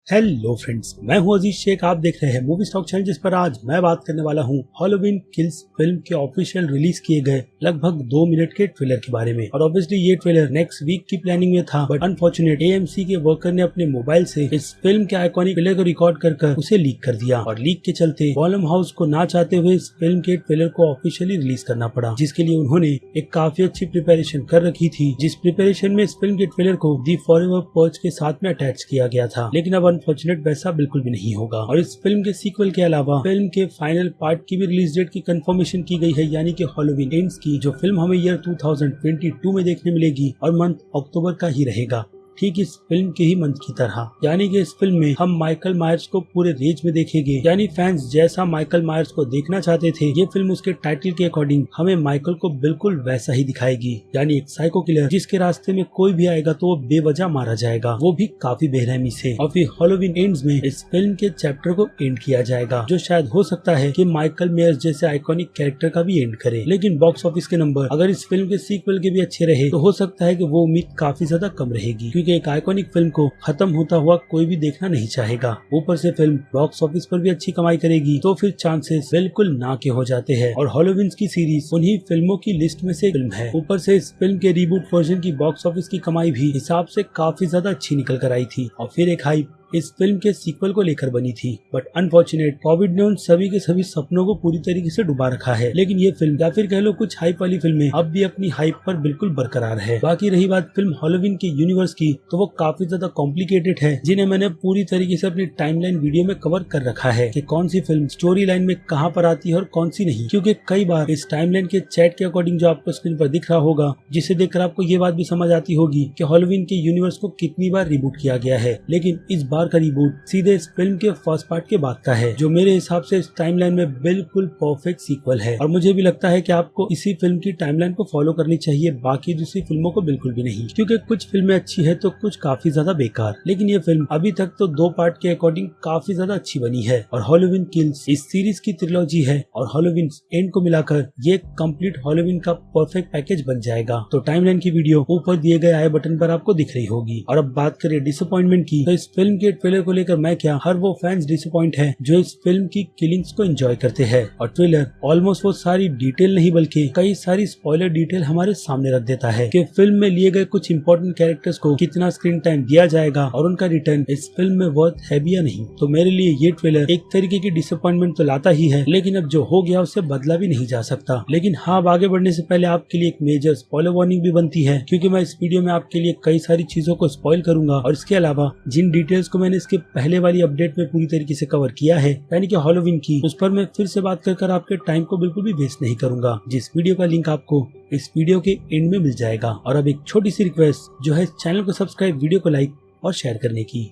Hello friends, मैं हूं अजीज शेख। आप देख रहे हैं मूवी स्टॉक चैनल, जिस पर आज मैं बात करने वाला हूं हैलोवीन किल्स फिल्म के ऑफिशियल रिलीज किए गए लगभग 2 मिनट के ट्रेलर के बारे में। और ऑब्वियसली ये ट्रेलर नेक्स्ट वीक की प्लानिंग में था, बट अनफॉर्चुनेट AMC के वर्कर ने अपने मोबाइल से इस फिल्म के आइकॉनिक ट्रेलर को रिकॉर्ड कर उसे लीक कर दिया। और लीक के चलते वॉल्यूम हाउस को ना चाहते हुए इस फिल्म के ट्रेलर को ऑफिशियली रिलीज करना पड़ा, जिसके लिए उन्होंने एक काफी अच्छी प्रिपरेशन कर रखी थी, जिस प्रिपरेशन में इस फिल्म के ट्रेलर को दी फॉरएवर पर्च के साथ में अटैच किया गया था। लेकिन अब अनफॉर्चुनेट वैसा बिल्कुल भी नहीं होगा। और इस फिल्म के सीक्वल के अलावा फिल्म के फाइनल पार्ट की भी रिलीज डेट की कंफर्मेशन की गई है, यानी कि हैलोवीन एंड्स की, जो फिल्म हमें ईयर 2022 में देखने मिलेगी और मंथ अक्टूबर का ही रहेगा, ठीक इस फिल्म के ही मंथ की तरह। यानी कि इस फिल्म में हम माइकल मायर्स को पूरे रेंज में देखेंगे। यानी फैंस जैसा माइकल मायर्स को देखना चाहते थे, ये फिल्म उसके टाइटल के अकॉर्डिंग हमें माइकल को बिल्कुल वैसा ही दिखाएगी। यानी एक साइको किलर जिसके रास्ते में कोई भी आएगा तो वो बेवजह मारा जाएगा, वो भी काफी बेरहमी से। और फिर हैलोवीन एंड्स में इस फिल्म के चैप्टर को एंड किया जाएगा, जो शायद हो सकता है कि माइकल मायर्स जैसे आइकॉनिक कैरेक्टर का भी एंड करे। लेकिन बॉक्स ऑफिस के नंबर अगर इस फिल्म के सीक्वल के भी अच्छे रहे तो हो सकता है कि वो उम्मीद काफी ज्यादा कम रहेगी, क्योंकि एक आइकॉनिक फिल्म को खत्म होता हुआ कोई भी देखना नहीं चाहेगा। ऊपर से फिल्म बॉक्स ऑफिस पर भी अच्छी कमाई करेगी तो फिर चांसेस बिल्कुल ना के हो जाते हैं। और हैलोवीन की सीरीज उन्हीं फिल्मों की लिस्ट में से फिल्म है। ऊपर से इस फिल्म के रीबूट वर्जन की बॉक्स ऑफिस की कमाई भी हिसाब से काफी ज्यादा अच्छी निकल कर आई थी। और फिर एक हाइप इस फिल्म के सीक्वल को लेकर बनी थी, बट अनफॉर्चुनेट कोविड ने उन सभी के सभी सपनों को पूरी तरीके से डुबा रखा है। लेकिन ये फिल्म या फिर कह लो कुछ हाइप वाली फिल्में अब भी अपनी हाइप पर बिल्कुल बरकरार है। बाकी रही बात फिल्म हैलोवीन के यूनिवर्स की, तो वो काफी ज्यादा कॉम्प्लिकेटेड है, जिन्हें मैंने पूरी तरीके से अपनी टाइमलाइन वीडियो में कवर कर रखा है कि कौन सी फिल्म स्टोरी लाइन में कहाँ पर आती है और कौन सी नहीं। क्योंकि कई बार इस टाइमलाइन के चैट के अकॉर्डिंग जो आपको स्क्रीन पर दिख रहा होगा, जिसे देखकर आपको ये बात भी समझ आती होगी कि हैलोवीन के यूनिवर्स को कितनी बार रिबूट किया गया है। लेकिन इस बार का रिबूट सीधे इस फिल्म के फर्स्ट पार्ट के बाद का है, जो मेरे हिसाब से इस टाइमलाइन में बिल्कुल परफेक्ट सीक्वल है। और मुझे भी लगता है कि आपको इसी फिल्म की टाइमलाइन को फॉलो करनी चाहिए, बाकी दूसरी फिल्मों को बिल्कुल भी नहीं, क्योंकि कुछ फिल्में अच्छी है तो कुछ काफी ज्यादा बेकार। लेकिन ये फिल्म अभी तक तो 2 पार्ट के अकॉर्डिंग काफी ज्यादा अच्छी बनी है। और हैलोवीन किल्स इस सीरीज की ट्रिलॉजी है, और हैलोवीन एंड को मिलाकर ये कंप्लीट हैलोवीन का परफेक्ट पैकेज बन जाएगा। तो टाइमलाइन की वीडियो ऊपर दिए गए आई बटन पर आपको दिख रही होगी। और अब बात करें डिसअपॉइंटमेंट की, तो इस फिल्म के ट्रेलर को लेकर मैं क्या, हर वो फैंस डिसअपॉइंट है जो इस फिल्म की किलिंग्स को एंजॉय करते हैं। और ट्रेलर ऑलमोस्ट वो सारी डिटेल नहीं बल्कि कई सारी स्पॉइलर डिटेल हमारे सामने रख देता है कि फिल्म में लिए गए कुछ इंपॉर्टेंट कैरेक्टर्स को कितना स्क्रीन टाइम दिया जाएगा और उनका रिटर्न इस फिल्म में वर्थ है भी या नहीं। तो मेरे लिए ये ट्रेलर एक तरीके की डिसअपॉइंटमेंट तो लाता ही है, लेकिन अब जो हो गया उससे बदला भी नहीं जा सकता। लेकिन हाँ, अब आगे बढ़ने से पहले आपके लिए एक मेजर स्पॉइलर वार्निंग भी बनती है, क्योंकि मैं इस वीडियो में आपके लिए कई सारी चीजों को स्पॉइल करूंगा। और इसके अलावा जिन डिटेल्स को मैंने इसके पहले वाली अपडेट में पूरी तरीके से कवर किया है, यानी कि हैलोवीन की, उस पर मैं फिर से बात कर आपके टाइम को बिल्कुल भी वेस्ट नहीं करूंगा, जिस वीडियो का लिंक आपको इस वीडियो के एंड में मिल जाएगा। और अब एक छोटी सी रिक्वेस्ट, जो है चैनल को सब्सक्राइब, वीडियो को लाइक और शेयर करने की।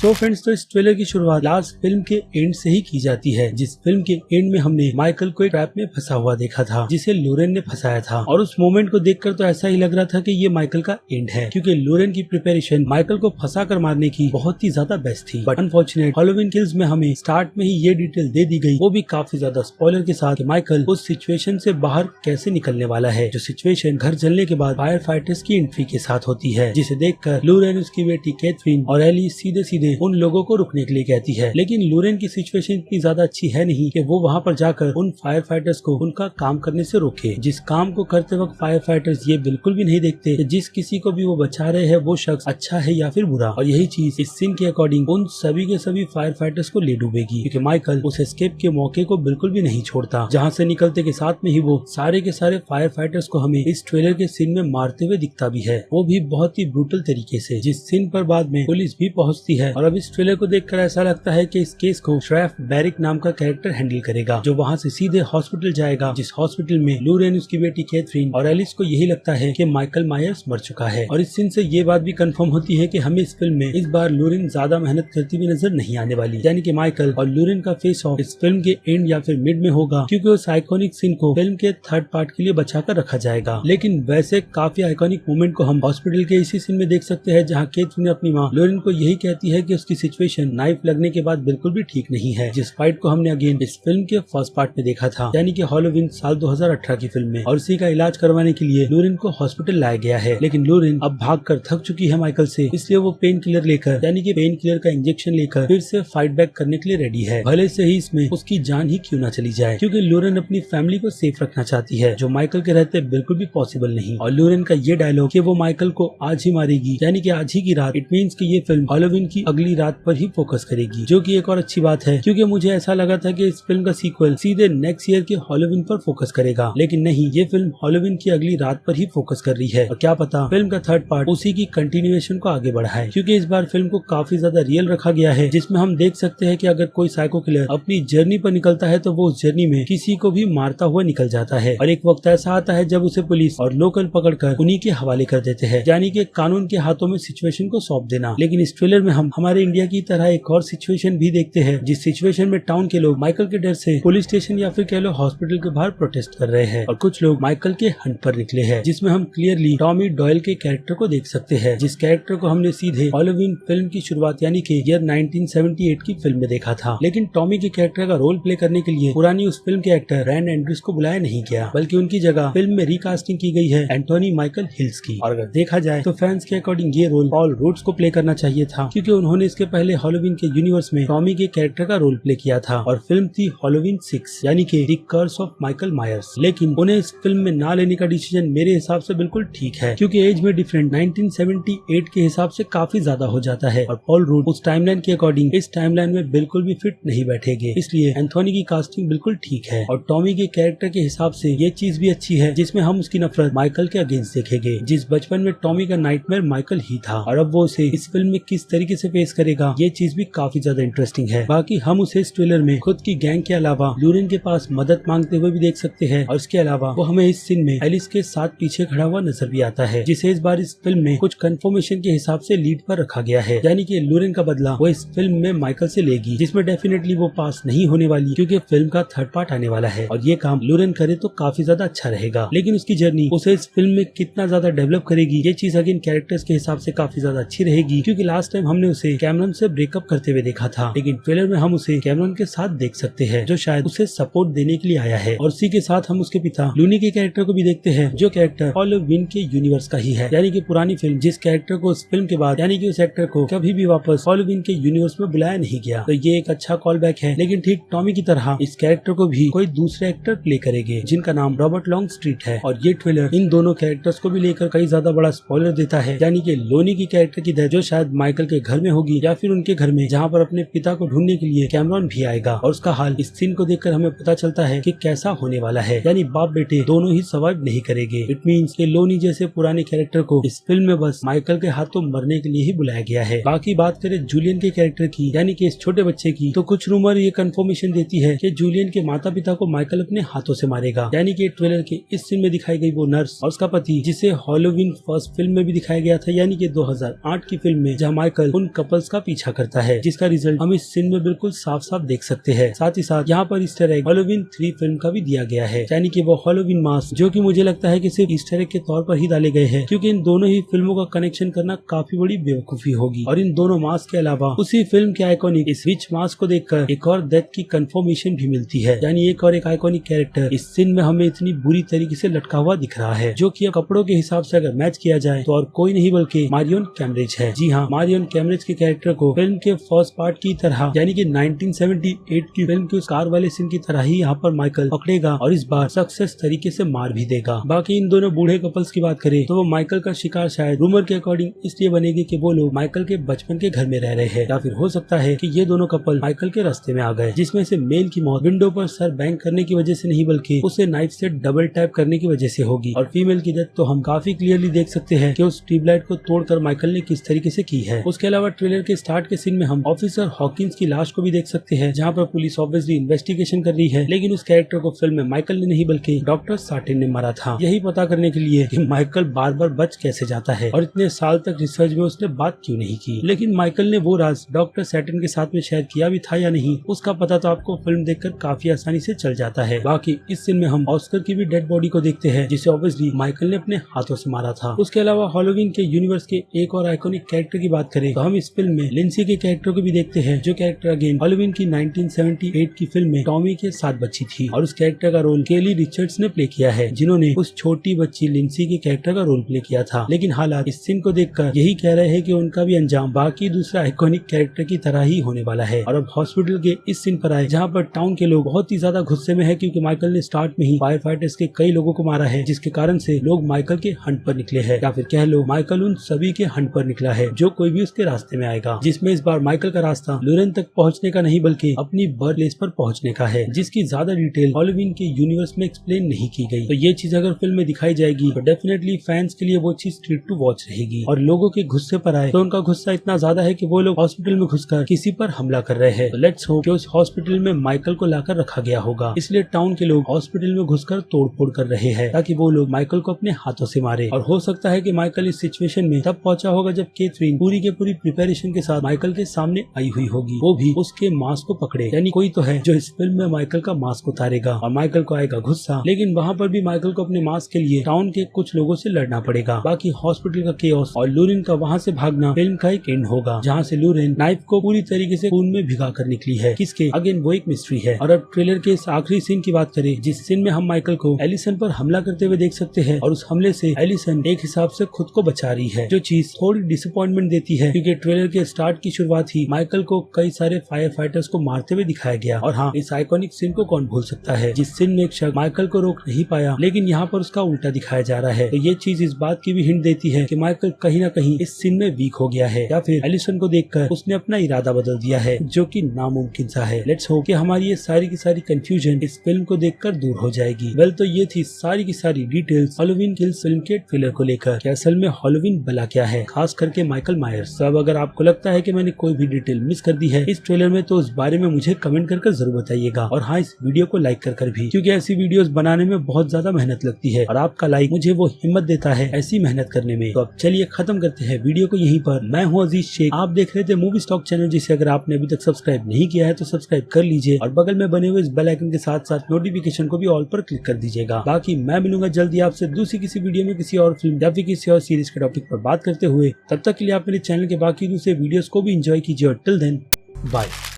तो फ्रेंड्स, तो इस ट्रेलर की शुरुआत लास्ट फिल्म के एंड से ही की जाती है, जिस फिल्म के एंड में हमने माइकल को एक ट्रैप में फंसा हुआ देखा था, जिसे लोरेन ने फंसाया था। और उस मोमेंट को देखकर तो ऐसा ही लग रहा था कि ये माइकल का एंड है, क्योंकि लोरेन की प्रिपरेशन माइकल को फंसा कर मारने की बहुत ही ज्यादा बेस्ट थी। बट अनफॉर्चुनेट हैलोवीन किल्स में हमें स्टार्ट में ही ये डिटेल दे दी गई, वो भी काफी ज्यादा स्पॉइलर के साथ, कि माइकल उस सिचुएशन से बाहर कैसे निकलने वाला है, जो सिचुएशन घर जलने के बाद फायर फाइटर्स की एंट्री के साथ होती है, जिसे देखकर लोरेन, उसकी बेटी कैथरीन और एली सीधे सीधे उन लोगों को रुकने के लिए कहती है। लेकिन लोरेन की सिचुएशन इतनी ज्यादा अच्छी है नहीं कि वो वहाँ पर जाकर उन फायर फाइटर्स को उनका काम करने से रोके, जिस काम को करते वक्त फायर फाइटर्स ये बिल्कुल भी नहीं देखते कि जिस किसी को भी वो बचा रहे हैं वो शख्स अच्छा है या फिर बुरा। और यही चीज इस सीन के अकॉर्डिंग उन सभी के सभी फायर फाइटर्स को ले डूबेगी, क्योंकि माइकल उस एस्केप के मौके को बिल्कुल भी नहीं छोड़ता, जहाँ से निकलते के साथ में ही वो सारे के सारे फायर फाइटर्स को हमें इस ट्रेलर के सीन में मारते हुए दिखता भी है, वो भी बहुत ही ब्रूटल तरीके से, जिस सीन पर बाद में पुलिस भी पहुँचती है। और अब इस ट्रेलर को देखकर ऐसा लगता है कि इस केस को श्रेफ बैरिक नाम का कैरेक्टर हैंडल करेगा, जो वहाँ से सीधे हॉस्पिटल जाएगा, जिस हॉस्पिटल में लोरेन, उसकी बेटी कैथरीन और एलिस को यही लगता है कि माइकल मायर्स मर चुका है। और इस सीन से ये बात भी कंफर्म होती है कि हमें इस फिल्म में इस बार लोरेन ज्यादा मेहनत करती हुई नजर नहीं आने वाली, यानी कि माइकल और लोरेन का फेस ऑफ इस फिल्म के एंड या फिर मिड में होगा, क्योंकि उस आइकॉनिक सीन को फिल्म के थर्ड पार्ट के लिए बचा कर रखा जाएगा। लेकिन वैसे काफी आइकॉनिक मोमेंट को हम हॉस्पिटल के इसी सीन में देख सकते हैं, जहाँ कैथरीन अपनी माँ लोरेन को यही कहती है कि कि उसकी सिचुएशन नाइफ लगने के बाद बिल्कुल भी ठीक नहीं है, जिस फाइट को हमने अगेन इस फिल्म के फर्स्ट पार्ट में देखा था, यानी कि हॉलोवीन साल 2018 की फिल्म में। और उसी का इलाज करवाने के लिए लॉरेन को हॉस्पिटल लाया गया है, लेकिन लॉरेन अब भागकर थक चुकी है माइकल से, इसलिए वो पेन किलर लेकर यानी कि पेन किलर का इंजेक्शन लेकर फिर से फाइट बैक करने के लिए रेडी है, भले से ही इसमें उसकी जान ही क्यों ना चली जाए, क्योंकि लॉरेन अपनी फैमिली को सेफ रखना चाहती है, जो माइकल के रहते बिल्कुल भी पॉसिबल नहीं। और लॉरेन का ये डायलॉग कि वो माइकल को आज ही मारेगी, यानी कि आज ही की रात, इट मीन्स कि ये फिल्म हॉलोवीन की अगली रात पर ही फोकस करेगी, जो कि एक और अच्छी बात है, क्योंकि मुझे ऐसा लगा था कि इस फिल्म का सीक्वल सीधे नेक्स्ट ईयर के हॉलोवीन पर फोकस करेगा, लेकिन नहीं, ये फिल्म हॉलोवीन की अगली रात पर ही फोकस कर रही है। और क्या पता फिल्म का थर्ड पार्ट उसी की कंटिन्यूएशन को आगे बढ़ाए, क्योंकि इस बार फिल्म को काफी ज्यादा रियल रखा गया है, जिसमें हम देख सकते हैं कि अगर कोई साइको किलर अपनी जर्नी पर निकलता है तो वो उस जर्नी में किसी को भी मारता हुआ निकल जाता है, और एक वक्त ऐसा आता है जब उसे पुलिस और लोकल पकड़कर उन्हीं के हवाले कर देते हैं, यानी कि कानून के हाथों में सिचुएशन को सौंप देना। लेकिन इस ट्रेलर में हम हमारे इंडिया की तरह एक और सिचुएशन भी देखते हैं, जिस सिचुएशन में टाउन के लोग माइकल के डर से पुलिस स्टेशन या फिर कह लो हॉस्पिटल के बाहर प्रोटेस्ट कर रहे हैं, और कुछ लोग माइकल के हंट पर निकले हैं, जिसमें हम क्लियरली टॉमी डॉयल के कैरेक्टर को देख सकते हैं, जिस कैरेक्टर को हमने सीधे हॉलोवीन फिल्म की शुरुआत यानी कि ईयर 1978 की फिल्म में देखा था। लेकिन टॉमी के कैरेक्टर का रोल प्ले करने के लिए पुरानी उस फिल्म के एक्टर रैन एंड्रूज को बुलाया नहीं गया, बल्कि उनकी जगह फिल्म में रिकास्टिंग की गई है एंटोनी माइकल हिल्स की। और अगर देखा जाए तो फैंस के अकॉर्डिंग ये रोल पॉल रूड्स को प्ले करना चाहिए था, क्योंकि उन्होंने इसके पहले हॉलोवीन के यूनिवर्स में टॉमी के कैरेक्टर का रोल प्ले किया था, और फिल्म थी हॉलोवीन 6 यानी कि the curse of Michael Myers. लेकिन उन्हें इस फिल्म में ना लेने का डिसीजन मेरे हिसाब से बिल्कुल ठीक है, क्योंकि एज में डिफरेंट 1978 के हिसाब से काफी ज्यादा हो जाता है, और पॉल रूड उस टाइमलाइन के अकॉर्डिंग इस टाइमलाइन में बिल्कुल भी फिट नहीं बैठेंगे, इसलिए एंथोनी की कास्टिंग बिल्कुल ठीक है। और टॉमी के कैरेक्टर के हिसाब से ये चीज भी अच्छी है, जिसमें हम उसकी नफरत माइकल के अगेंस्ट देखेंगे, जिस बचपन में टॉमी का नाइटमेयर माइकल ही था, और अब वो उसे इस फिल्म में किस तरीके से फेस करेगा, ये चीज भी काफी ज्यादा इंटरेस्टिंग है। बाकी हम उसे इस ट्रेलर में खुद की गैंग के अलावा लॉरेन के पास मदद मांगते हुए भी देख सकते हैं, और इसके अलावा वो हमें इस सीन में एलिस के साथ पीछे खड़ा हुआ नजर भी आता है, जिसे इस बार इस फिल्म में कुछ कंफर्मेशन के हिसाब से लीड पर रखा गया है, यानी कि लॉरेन का बदला वो इस फिल्म में माइकल से लेगी, जिसमें डेफिनेटली वो पास नहीं होने वाली, क्योंकि फिल्म का थर्ड पार्ट आने वाला है, और ये काम लॉरेन करे तो काफी ज्यादा अच्छा रहेगा। लेकिन उसकी जर्नी उसे इस फिल्म में कितना ज्यादा डेवलप करेगी, ये चीज अगेन कैरेक्टर्स के हिसाब से काफी ज्यादा अच्छी रहेगी, क्योंकि लास्ट टाइम हमने उसे कैमरन से ब्रेकअप करते हुए देखा था, लेकिन ट्रेलर में हम उसे कैमरन के साथ देख सकते हैं, जो शायद उसे सपोर्ट देने के लिए आया है। और इसी के साथ हम उसके पिता लूनी के कैरेक्टर को भी देखते हैं, जो कैरेक्टर हॉलोवीन के यूनिवर्स का ही है, यानी कि पुरानी फिल्म जिस कैरेक्टर को उस फिल्म के बाद यानी कि उस एक्टर को कभी भी वापस हॉलोवीन के यूनिवर्स में बुलाया नहीं गया, तो ये एक अच्छा कॉल बैक है। लेकिन ठीक टॉमी की तरह इस कैरेक्टर को भी कोई दूसरे एक्टर प्ले करेंगे, जिनका नाम रॉबर्ट लॉन्ग स्ट्रीट है, और ये ट्रेलर इन दोनों कैरेक्टर्स को भी लेकर कई ज्यादा बड़ा स्पॉइलर देता है, यानी कि लोनी की कैरेक्टर की डेथ जो शायद माइकल के घर में होगी, या फिर उनके घर में, जहाँ पर अपने पिता को ढूंढने के लिए कैमरॉन भी आएगा, और उसका हाल इस सीन को देखकर हमें पता चलता है कि कैसा होने वाला है, यानी बाप बेटे दोनों ही सर्वाइव नहीं करेंगे। इट मींस कि लोनी जैसे पुराने कैरेक्टर को इस फिल्म में बस माइकल के हाथों मरने के लिए ही बुलाया गया है। बाकी बात करें जूलियन के कैरेक्टर की, यानी कि इस छोटे बच्चे की, तो कुछ रूमर ये कंफर्मेशन देती है कि जूलियन के माता पिता को माइकल अपने हाथों से मारेगा, यानी कि ट्रेलर के इस सीन में दिखाई गई वो नर्स और उसका पति, जिसे हॉलोवीन फर्स्ट फिल्म में भी दिखाया गया था, यानी कि 2008 की फिल्म में, जहाँ माइकल उन कपल्स का पीछा करता है, जिसका रिजल्ट हम इस सीन में बिल्कुल साफ साफ देख सकते हैं। साथ ही साथ यहाँ पर ईस्टर एग हॉलोवीन 3 फिल्म का भी दिया गया है, यानी कि वो हॉलोवीन मास्क, जो कि मुझे लगता है कि सिर्फ ईस्टर एग के तौर पर ही डाले गए हैं, क्योंकि इन दोनों ही फिल्मों का कनेक्शन करना काफी बड़ी बेवकूफी होगी। और इन दोनों मास्क के अलावा उसी फिल्म के आइकॉनिक इस विच मास्क को देखकर एक और डेथ की कंफर्मेशन भी मिलती है, यानी एक और एक आइकॉनिक कैरेक्टर इस सीन में हमें इतनी बुरी तरीके से लटका हुआ दिख रहा है, जो कि कपड़ों के हिसाब से अगर मैच किया जाए तो और कोई नहीं बल्कि मारियन कैम्ब्रिज है। जी हाँ, मारियन कैम्ब्रिज के कैरेक्टर को फिल्म के फर्स्ट पार्ट की तरह, यानी कि 1978 की फिल्म के उस कार वाले सीन की तरह ही यहाँ पर माइकल पकड़ेगा और इस बार सक्सेस तरीके से मार भी देगा। बाकी इन दोनों बूढ़े कपल्स की बात करें तो वो माइकल का शिकार शायद रूमर के अकॉर्डिंग इसलिए बनेगी कि वो लोग माइकल के बचपन के घर में रह रहे हैं, या फिर हो सकता है कि ये दोनों कपल माइकल के रास्ते में आ गए, जिसमें से मेल की मौत विंडो पर सर बैंक करने की वजह से नहीं बल्कि उसे नाइफ से डबल टैप करने की वजह से होगी, और फीमेल की डेथ तो हम काफी क्लियरली देख सकते हैं कि उस ट्यूबलाइट को तोड़कर माइकल ने किस तरीके से की है। उसके अलावा ट्रेलर के स्टार्ट के सीन में हम ऑफिसर हॉकिंस की लाश को भी देख सकते हैं, जहाँ पर पुलिस ऑब्वियसली इन्वेस्टिगेशन कर रही है, लेकिन उस कैरेक्टर को फिल्म में माइकल ने नहीं बल्कि डॉक्टर साटिन ने मारा था, यही पता करने के लिए कि माइकल बार बार बच कैसे जाता है और इतने साल तक रिसर्च में उसने बात क्यों नहीं की। लेकिन माइकल ने वो राज डॉक्टर सैटिन के साथ में शेयर किया भी था या नहीं, उसका पता तो आपको फिल्म देखकर काफी आसानी से चल जाता है। बाकी इस सीन में हम ऑस्कर की भी डेड बॉडी को देखते हैं, जिसे ऑब्वियसली माइकल ने अपने हाथों से मारा था। उसके अलावा हॉलोवीन के यूनिवर्स के एक और आइकॉनिक कैरेक्टर की बात करें तो हम इस फिल्म में लिंसी के कैरेक्टर को भी देखते हैं, जो कैरेक्टर अगेन हॉलोवीन की 1978 की फिल्म में टॉमी के साथ बच्ची थी और उस कैरेक्टर का रोल केली रिचर्ड्स ने प्ले किया है, जिन्होंने उस छोटी बच्ची लिंसी के कैरेक्टर का रोल प्ले किया था। लेकिन हालात इस सीन को देखकर यही कह रहे हैं कि उनका भी अंजाम बाकी दूसरा आइकॉनिक कैरेक्टर की तरह ही होने वाला है। और अब हॉस्पिटल के इस सीन पर आए, जहाँ पर टाउन के लोग बहुत ही ज्यादा गुस्से में है क्योंकि माइकल ने स्टार्ट में ही फायर फाइटर्स के कई लोगों को मारा है, जिसके कारण से लोग माइकल के हंट पर निकले हैं, या फिर कह लो माइकल उन सभी के हंट पर निकला है जो कोई भी उसके रास्ते में आएगा। जिसमें इस बार माइकल का रास्ता लॉरेन तक पहुंचने का नहीं बल्कि अपनी बर्थ प्लेस पर पहुंचने का है, जिसकी ज्यादा डिटेल हॉलोवीन के यूनिवर्स में एक्सप्लेन नहीं की गई। तो ये चीज अगर फिल्म में दिखाई जाएगी तो डेफिनेटली फैंस के लिए वो चीज ट्रीट टू वॉच रहेगी। और लोगों के गुस्से पर आए तो उनका गुस्सा इतना ज्यादा है कि वो लोग हॉस्पिटल में घुसकर किसी पर हमला कर रहे हैं। तो लेट्स होप कि उस हॉस्पिटल में माइकल को लाकर रखा गया होगा, इसलिए टाउन के लोग हॉस्पिटल में घुसकर तोड़फोड़ कर रहे हैं ताकि वो लोग माइकल को अपने हाथों से मारे। और हो सकता है कि माइकल इस सिचुएशन में तब पहुंचा होगा जब कैथरीन पूरी के पूरी प्रिपरेशन के साथ माइकल के सामने आई हुई होगी, वो भी उसके मास्क को पकड़े। यानी कोई तो है जो इस फिल्म में माइकल का मास्क उतारेगा और माइकल को आएगा गुस्सा, लेकिन वहाँ पर भी माइकल को अपने मास्क के लिए टाउन के कुछ लोगों से लड़ना पड़ेगा। बाकी हॉस्पिटल का केओस और लॉरेन का वहाँ से भागना फिल्म का एक एंड होगा, जहाँ से लॉरेन नाइफ को पूरी तरीके से खून में भिगा कर निकली है। किसके अगेन वो एक मिस्ट्री है। और अब ट्रेलर के इस आखिरी सीन की बात करें, जिस सीन में हम माइकल को एलिसन पर हमला करते हुए देख सकते हैं और उस हमले से एलिसन एक हिसाब से खुद को बचा रही है, जो चीज थोड़ी डिसअपॉइंटमेंट देती है क्योंकि ट्रेलर के स्टार्ट की शुरुआत ही माइकल को कई सारे फायर फाइटर्स को मारते हुए दिखाया गया। और हाँ, इस आइकॉनिक सीन को कौन भूल सकता है, जिस सीन में एक शख्स माइकल को रोक नहीं पाया लेकिन यहाँ पर उसका उल्टा दिखाया जा रहा है। तो ये चीज इस बात की भी हिंट देती है कि माइकल कहीं ना कहीं इस सीन में वीक हो गया है, या फिर एलिसन को देखकर उसने अपना इरादा बदल दिया है, जो कि नामुमकिन सा है। लेट्स होप कि हमारी ये सारी की सारी कंफ्यूजन इस फिल्म को देखकर दूर हो जाएगी। वेल, तो ये थी सारी की सारी डिटेल्स हॉलोवीन किल्स फिल्म के ट्रेलर को लेकर कि असल में हॉलोवीन भला क्या है, खास करके माइकल मायर्स। अब अगर आपको लगता है कि मैंने कोई भी डिटेल मिस कर दी है इस ट्रेलर में, तो उस बारे में मुझे कमेंट कर जरूर बताइएगा। और हाँ, इस वीडियो को लाइक कर भी, क्योंकि ऐसी वीडियोस बनाने में बहुत ज्यादा मेहनत लगती है और आपका लाइक मुझे वो हिम्मत देता है ऐसी मेहनत करने में। तो अब चलिए खत्म करते हैं वीडियो को यहीं पर। मैं हूँ अजीज शेख, आप देख रहे थे मूवी स्टॉक चैनल, जिसे अगर आपने अभी तक सब्सक्राइब नहीं किया है तो सब्सक्राइब कर लीजिए और बगल में बने हुए इस बेल आइकन के साथ साथ नोटिफिकेशन को भी ऑल पर क्लिक कर दीजिएगा। बाकी मैं मिलूंगा जल्दी आपसे दूसरी किसी वीडियो में किसी और फिल्म या फिर किसी और सीरीज के टॉपिक पर बात करते हुए। तब तक के लिए आप मेरे चैनल के बाकी दूसरे वीडियोस को भी एंजॉय कीजिए और टिल देन बाय।